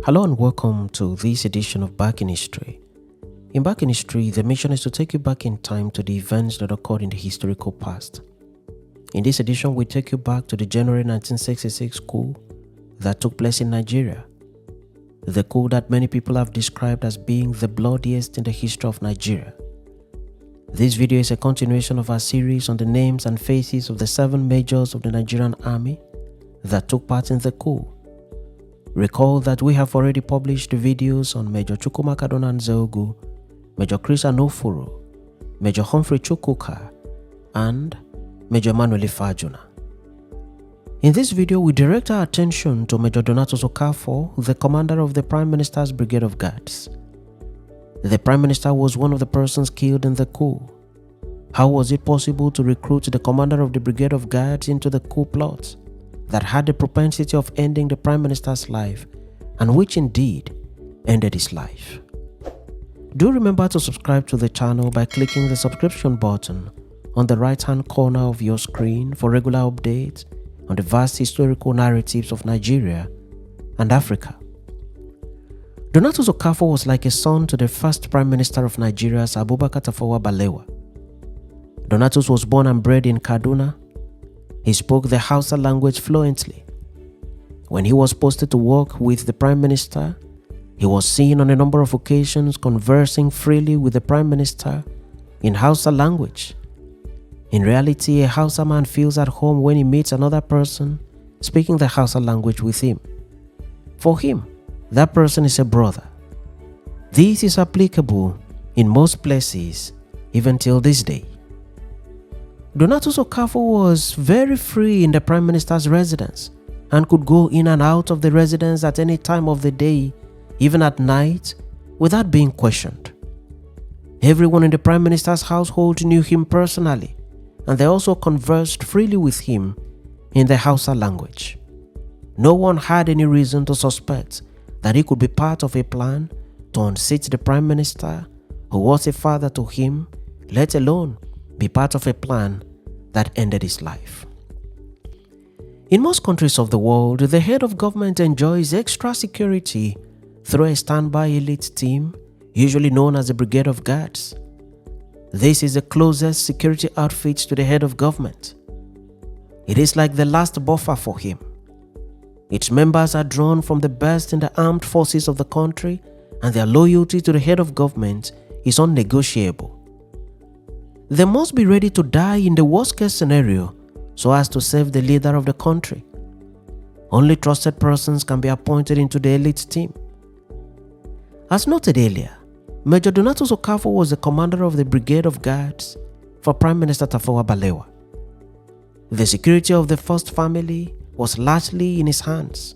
Hello and welcome to this edition of Back in History. In Back in History, the mission is to take you back in time to the events that occurred in the historical past. In this edition, we take you back to the January 1966 coup that took place in Nigeria. The coup that many people have described as being the bloodiest in the history of Nigeria. This video is a continuation of our series on the names and faces of the 7 majors of the Nigerian army that took part in the coup. Recall that we have already published videos on Major Chukwumakadona Nzeogu, Major Chris Anofuru, Major Humphrey Chukwuka, and Major Emmanuel Ifajuna. In this video, we direct our attention to Major Donatus Okafor, the commander of the Prime Minister's Brigade of Guards. The Prime Minister was one of the persons killed in the coup. How was it possible to recruit the commander of the Brigade of Guards into the coup plot that had the propensity of ending the Prime Minister's life, and which indeed ended his life? Do remember to subscribe to the channel by clicking the subscription button on the right hand corner of your screen for regular updates on the vast historical narratives of Nigeria and Africa. Donatus Okafor was like a son to the first Prime Minister of Nigeria, Abubakar Tafawa Balewa. Donatus was born and bred in Kaduna. He spoke the Hausa language fluently. When he was posted to work with the Prime Minister, he was seen on a number of occasions conversing freely with the Prime Minister in Hausa language. In reality, a Hausa man feels at home when he meets another person speaking the Hausa language with him. For him, that person is a brother. This is applicable in most places, even till this day. Donatus Okafor was very free in the Prime Minister's residence and could go in and out of the residence at any time of the day, even at night, without being questioned. Everyone in the Prime Minister's household knew him personally, and they also conversed freely with him in the Hausa language. No one had any reason to suspect that he could be part of a plan to unseat the Prime Minister, who was a father to him, let alone be part of a plan that ended his life. In most countries of the world, the head of government enjoys extra security through a standby elite team, usually known as the Brigade of Guards. This is the closest security outfit to the head of government. It is like the last buffer for him. Its members are drawn from the best in the armed forces of the country, and their loyalty to the head of government is unnegotiable. They must be ready to die in the worst case scenario so as to save the leader of the country. Only trusted persons can be appointed into the elite team. As noted earlier, Major Donatus Okafor was the commander of the Brigade of Guards for Prime Minister Tafawa Balewa. The security of the first family was largely in his hands.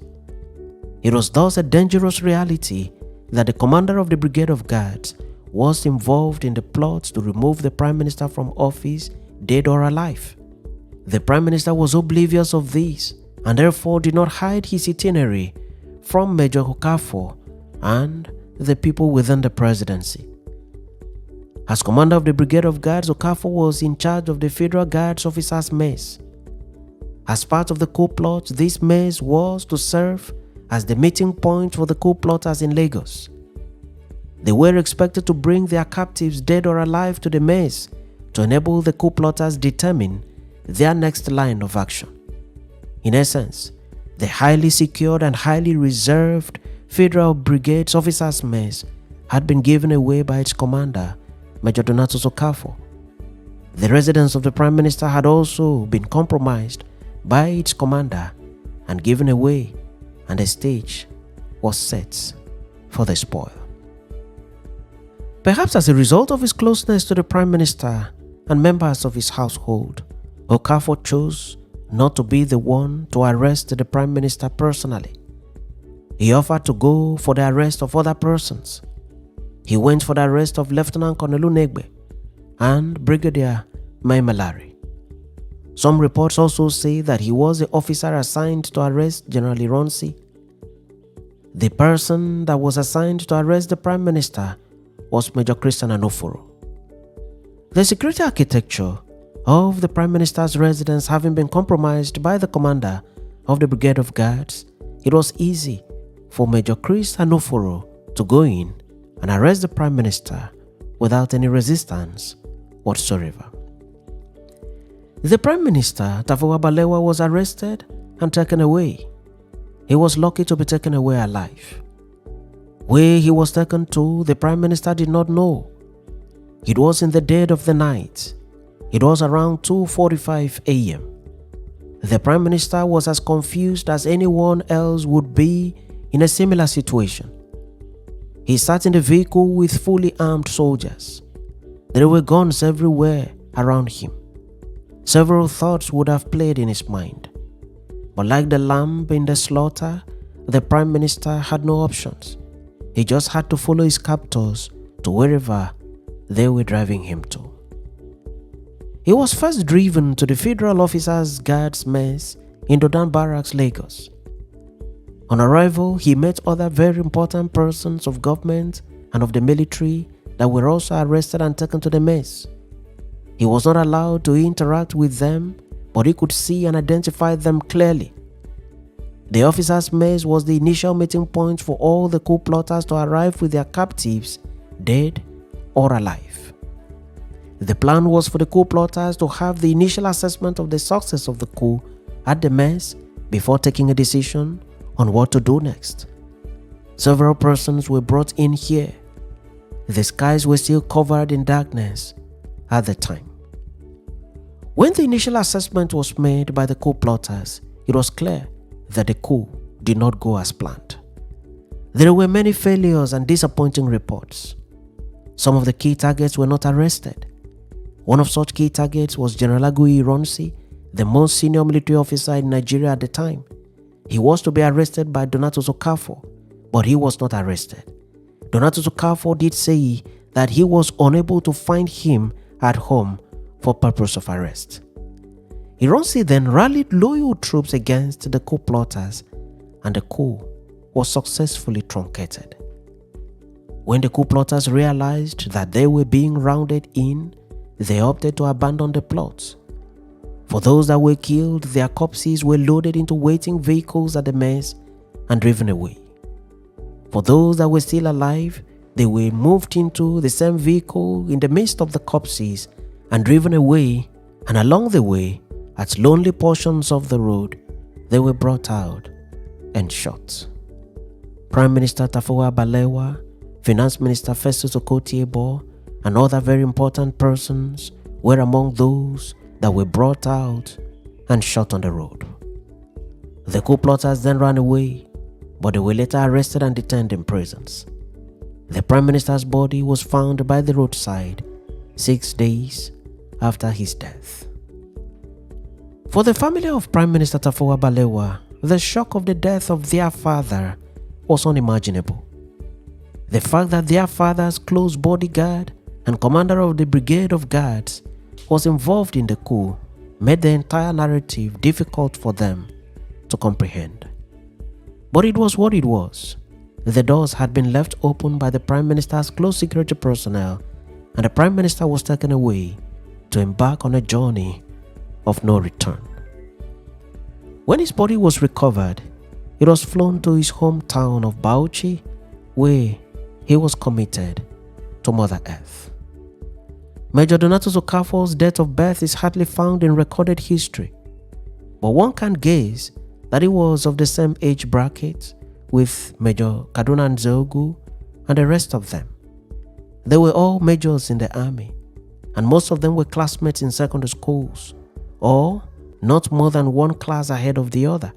It was thus a dangerous reality that the commander of the Brigade of Guards was involved in the plot to remove the Prime Minister from office, dead or alive. The Prime Minister was oblivious of this and therefore did not hide his itinerary from Major Okafor and the people within the presidency. As commander of the Brigade of Guards, Okafor was in charge of the Federal Guards Officers' Mess. As part of the coup plot, this mess was to serve as the meeting point for the coup plotters in Lagos. They were expected to bring their captives dead or alive to the mess to enable the coup plotters determine their next line of action. In essence, the highly secured and highly reserved Federal Brigades Officers' Mess had been given away by its commander, Major Donatus Okafor. The residence of the Prime Minister had also been compromised by its commander and given away, and the stage was set for the spoil. Perhaps as a result of his closeness to the Prime Minister and members of his household, Okafor chose not to be the one to arrest the Prime Minister personally. He offered to go for the arrest of other persons. He went for the arrest of Lieutenant Colonel Unegbe and Brigadier Maimalari. Some reports also say that he was the officer assigned to arrest General Ironsi. The person that was assigned to arrest the Prime Minister was Major Chris Anofuru. The security architecture of the Prime Minister's residence having been compromised by the commander of the Brigade of Guards, it was easy for Major Chris Anoforo to go in and arrest the Prime Minister without any resistance whatsoever. The Prime Minister, Tafawa Balewa, was arrested and taken away. He was lucky to be taken away alive. Where he was taken to, the Prime Minister did not know. It was in the dead of the night. It was around 2:45 a.m. The Prime Minister was as confused as anyone else would be in a similar situation. He sat in the vehicle with fully armed soldiers. There were guns everywhere around him. Several thoughts would have played in his mind. But like the lamb in the slaughter, the Prime Minister had no options. He just had to follow his captors to wherever they were driving him to. He was first driven to the Federal Officers Guards Mess in Dodan Barracks, Lagos. On arrival, he met other very important persons of government and of the military that were also arrested and taken to the mess. He was not allowed to interact with them, but he could see and identify them clearly. The officers' mess was the initial meeting point for all the coup plotters to arrive with their captives, dead or alive. The plan was for the coup plotters to have the initial assessment of the success of the coup at the mess before taking a decision on what to do next. Several persons were brought in here. The skies were still covered in darkness at the time. When the initial assessment was made by the coup plotters, it was clear that the coup did not go as planned. There were many failures and disappointing reports. Some of the key targets were not arrested. One of such key targets was General Agui Ironsi, the most senior military officer in Nigeria at the time. He was to be arrested by Donatus Okafor, but he was not arrested. Donatus Okafor did say that he was unable to find him at home for purpose of arrest. Ironsi then rallied loyal troops against the coup plotters, and the coup was successfully truncated. When the coup plotters realized that they were being rounded in, they opted to abandon the plot. For those that were killed, their corpses were loaded into waiting vehicles at the mess and driven away. For those that were still alive, they were moved into the same vehicle in the midst of the corpses and driven away, and along the way, at lonely portions of the road, they were brought out and shot. Prime Minister Tafawa Balewa, Finance Minister Festus Okotie-Eboh, and other very important persons were among those that were brought out and shot on the road. The coup plotters then ran away, but they were later arrested and detained in prisons. The Prime Minister's body was found by the roadside 6 days after his death. For the family of Prime Minister Tafawa Balewa, the shock of the death of their father was unimaginable. The fact that their father's close bodyguard and commander of the Brigade of Guards was involved in the coup made the entire narrative difficult for them to comprehend. But it was what it was. The doors had been left open by the Prime Minister's close security personnel, and the Prime Minister was taken away to embark on a journey of no return. When his body was recovered, it was flown to his hometown of Bauchi, where he was committed to Mother Earth. Major Donatus Okafor's date of birth is hardly found in recorded history, but one can guess that he was of the same age bracket with Major Kaduna Nzeogu and the rest of them. They were all majors in the army, and most of them were classmates in secondary schools, or not more than one class ahead of the other.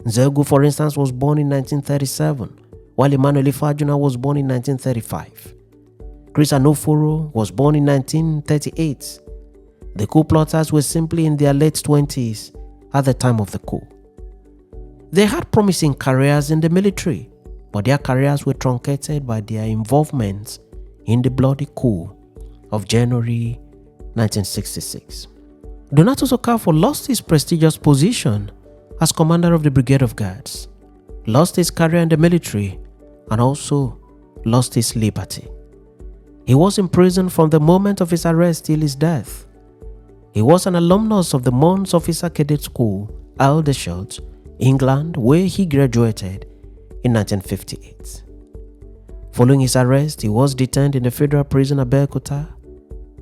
Nzeogu, for instance, was born in 1937, while Emmanuel Ifajuna was born in 1935. Chris Anoforo was born in 1938. The coup plotters were simply in their late 20s at the time of the coup. They had promising careers in the military, but their careers were truncated by their involvement in the bloody coup of January 1966. Donatus Okafor lost his prestigious position as commander of the Brigade of Guards, lost his career in the military, and also lost his liberty. He was imprisoned from the moment of his arrest till his death. He was an alumnus of the Mons Officer Cadet School, Aldershot, England, where he graduated in 1958. Following his arrest, he was detained in the federal prison at Abeokuta.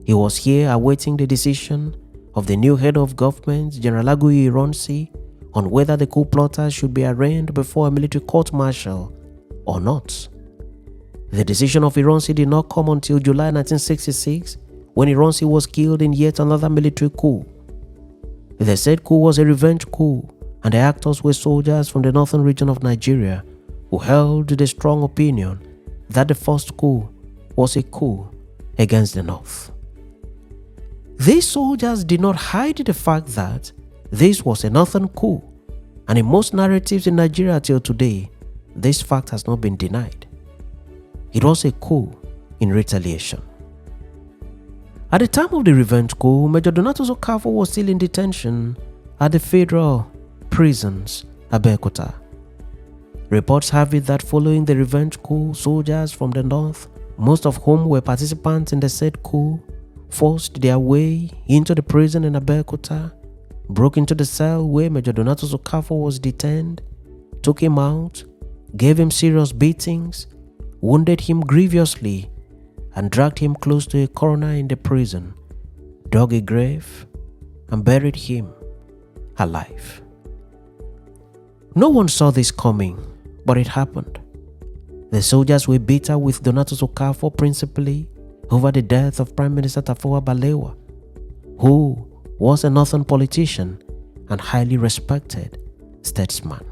He was here awaiting the decision of the new head of government, General Aguiyi Ironsi, on whether the coup plotters should be arraigned before a military court-martial or not. The decision of Ironsi did not come until July 1966, when Ironsi was killed in yet another military coup. The said coup was a revenge coup, and the actors were soldiers from the northern region of Nigeria who held the strong opinion that the first coup was a coup against the north. These soldiers did not hide the fact that this was a northern coup, and in most narratives in Nigeria till today, this fact has not been denied. It was a coup in retaliation. At the time of the revenge coup, Major Donatus Okafor was still in detention at the federal prisons at Abeokuta. Reports have it that following the revenge coup, soldiers from the north, most of whom were participants in the said coup, forced their way into the prison in Abeokuta, broke into the cell where Major Donatus Okafor was detained, took him out, gave him serious beatings, wounded him grievously, and dragged him close to a corner in the prison, dug a grave, and buried him alive. No one saw this coming, but it happened. The soldiers were bitter with Donatus Okafor principally over the death of Prime Minister Tafawa Balewa, who was a northern politician and highly respected statesman.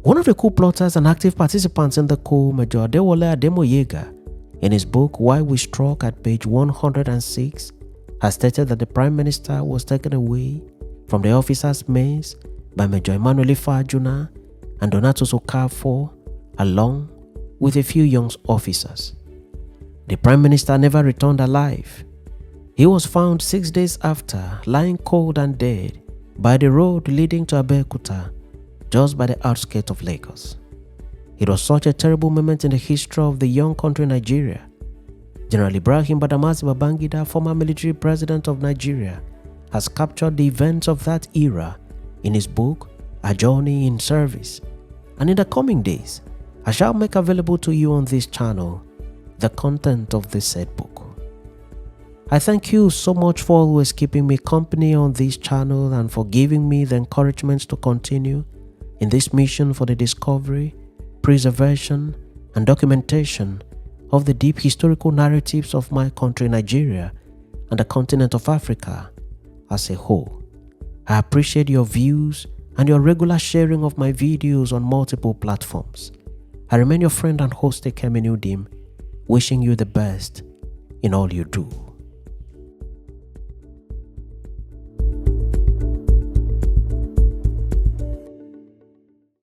One of the coup plotters and active participants in the coup, Major Adewale Ademoyega, in his book Why We Struck at page 106, has stated that the Prime Minister was taken away from the officers' maze by Major Emmanuel Ifeajuna and Donatus Okafor, along with a few young officers. The Prime Minister never returned alive. He was found 6 days after, lying cold and dead by the road leading to Abeokuta, just by the outskirts of Lagos. It was such a terrible moment in the history of the young country Nigeria. General Ibrahim Badamasi Babangida, former military president of Nigeria, has captured the events of that era in his book, A Journey in Service. And in the coming days, I shall make available to you on this channel the content of this said book. I thank you so much for always keeping me company on this channel and for giving me the encouragement to continue in this mission for the discovery, preservation, and documentation of the deep historical narratives of my country Nigeria and the continent of Africa as a whole. I appreciate your views and your regular sharing of my videos on multiple platforms. I remain your friend and host Ekemi Nudim, wishing you the best in all you do.